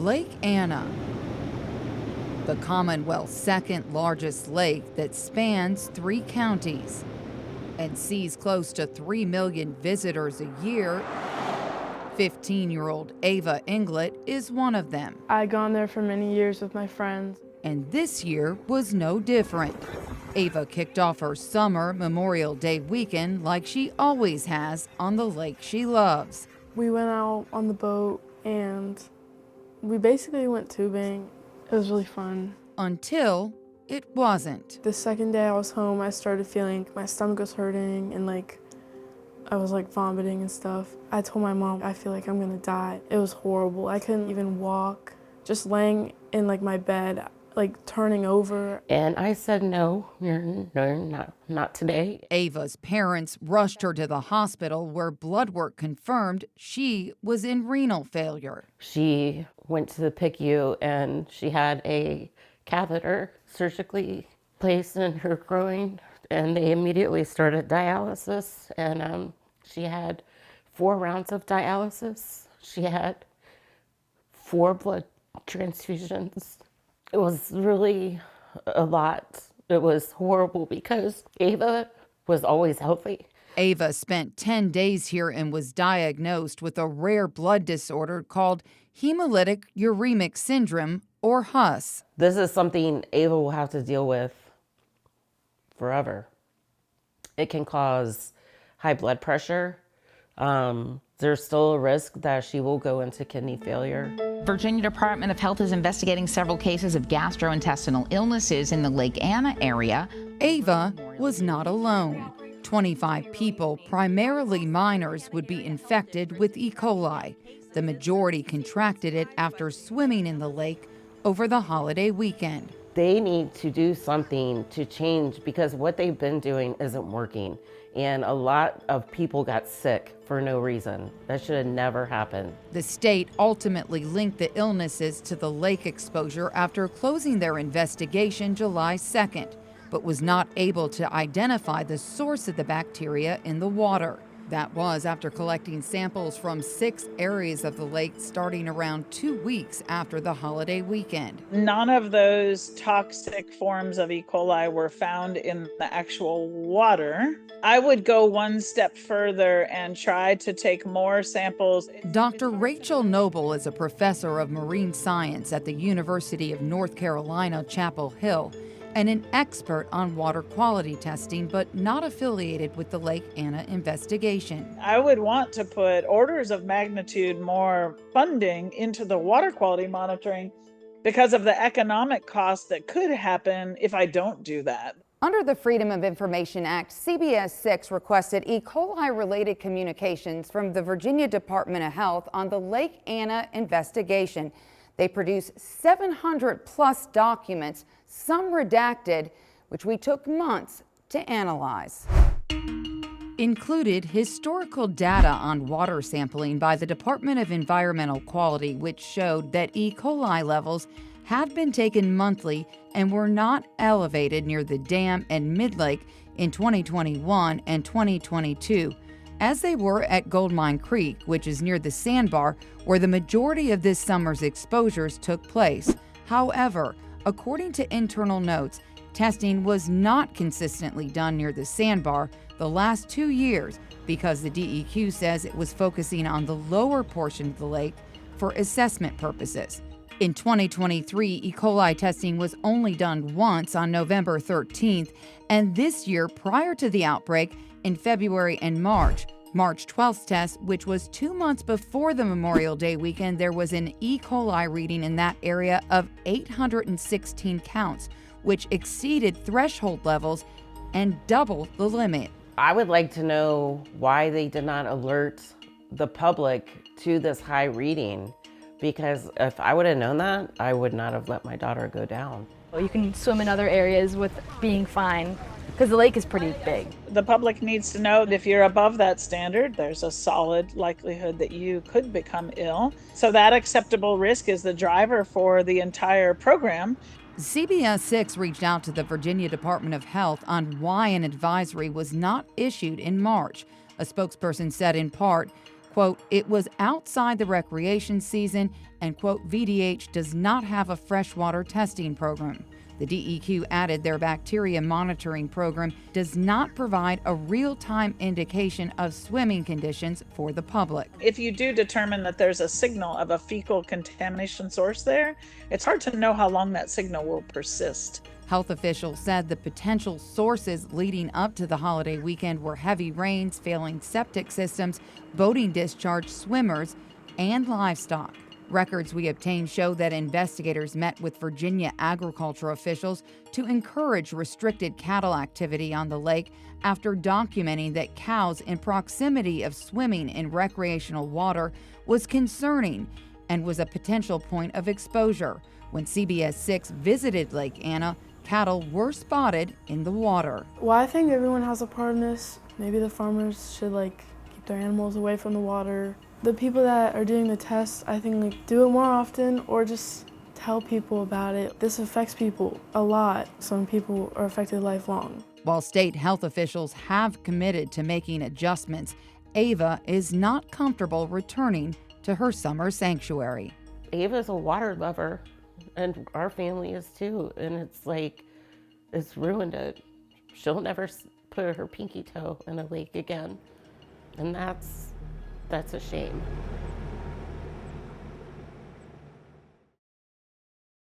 Lake Anna, the Commonwealth's second largest lake that spans 3 counties and sees close to 3 million visitors a year. 15-year-old Ava Inglet is one of them. I'd gone there for many years with my friends. And this year was no different. Ava kicked off her summer Memorial Day weekend like she always has on the lake she loves. We went out on the boat and we basically went tubing. It was really fun. Until it wasn't. The second day I was home, I started feeling my stomach was hurting and I was vomiting and stuff. I told my mom, I feel like I'm gonna die. It was horrible. I couldn't even walk. Just laying in my bed, turning over. And I said, no, not today. Ava's parents rushed her to the hospital where blood work confirmed she was in renal failure. She went to the PICU and she had a catheter surgically placed in her groin, and they immediately started dialysis, and she had 4 rounds of dialysis. She had 4 blood transfusions. It was really a lot. It was horrible because Ava was always healthy. Ava spent 10 days here and was diagnosed with a rare blood disorder called hemolytic uremic syndrome, or HUS. This is something Ava will have to deal with forever. It can cause high blood pressure. There's still a risk that she will go into kidney failure. Virginia Department of Health is investigating several cases of gastrointestinal illnesses in the Lake Anna area. Ava was not alone. 25 people, primarily minors, would be infected with E. coli. The majority contracted it after swimming in the lake over the holiday weekend. They need to do something to change because what they've been doing isn't working. And a lot of people got sick for no reason. That should have never happened. The state ultimately linked the illnesses to the lake exposure after closing their investigation July 2nd, but was not able to identify the source of the bacteria in the water. That was after collecting samples from 6 areas of the lake starting around 2 weeks after the holiday weekend. None of those toxic forms of E. coli were found in the actual water. I would go one step further and try to take more samples. Dr. Rachel Noble is a professor of marine science at the University of North Carolina, Chapel Hill, and an expert on water quality testing, but not affiliated with the Lake Anna investigation. I would want to put orders of magnitude more funding into the water quality monitoring because of the economic cost that could happen if I don't do that. Under the Freedom of Information Act, CBS 6 requested E. coli-related communications from the Virginia Department of Health on the Lake Anna investigation. They produced 700 plus documents, some redacted, which we took months to analyze. Included historical data on water sampling by the Department of Environmental Quality, which showed that E. coli levels had been taken monthly and were not elevated near the dam and mid-lake in 2021 and 2022, as they were at Goldmine Creek, which is near the sandbar where the majority of this summer's exposures took place. However, according to internal notes, testing was not consistently done near the sandbar the last 2 years because the DEQ says it was focusing on the lower portion of the lake for assessment purposes. In 2023, E. coli testing was only done once on November 13th, and this year, prior to the outbreak, in February and March. March 12th test, which was 2 months before the Memorial Day weekend, there was an E. coli reading in that area of 816 counts, which exceeded threshold levels and doubled the limit. I would like to know why they did not alert the public to this high reading, because if I would have known that, I would not have let my daughter go down. You can swim in other areas with being fine, because the lake is pretty big. The public needs to know that if you're above that standard, there's a solid likelihood that you could become ill. So that acceptable risk is the driver for the entire program. CBS 6 reached out to the Virginia Department of Health on why an advisory was not issued in March. A spokesperson said in part, Quote, it was outside the recreation season, and quote, VDH does not have a freshwater testing program. The DEQ added their bacteria monitoring program does not provide a real-time indication of swimming conditions for the public. If you do determine that there's a signal of a fecal contamination source there, it's hard to know how long that signal will persist. Health officials said the potential sources leading up to the holiday weekend were heavy rains, failing septic systems, boating discharge, swimmers, and livestock. Records we obtained show that investigators met with Virginia agriculture officials to encourage restricted cattle activity on the lake after documenting that cows in proximity of swimming in recreational water was concerning and was a potential point of exposure. When CBS 6 visited Lake Anna, cattle were spotted in the water. Well, I think everyone has a part in this. Maybe the farmers should keep their animals away from the water. The people that are doing the tests, I think do it more often or just tell people about it. This affects people a lot. Some people are affected lifelong. While state health officials have committed to making adjustments, Ava is not comfortable returning to her summer sanctuary. Ava's a water lover, and our family is too. And it's ruined it. She'll never put her pinky toe in a lake again. And that's a shame.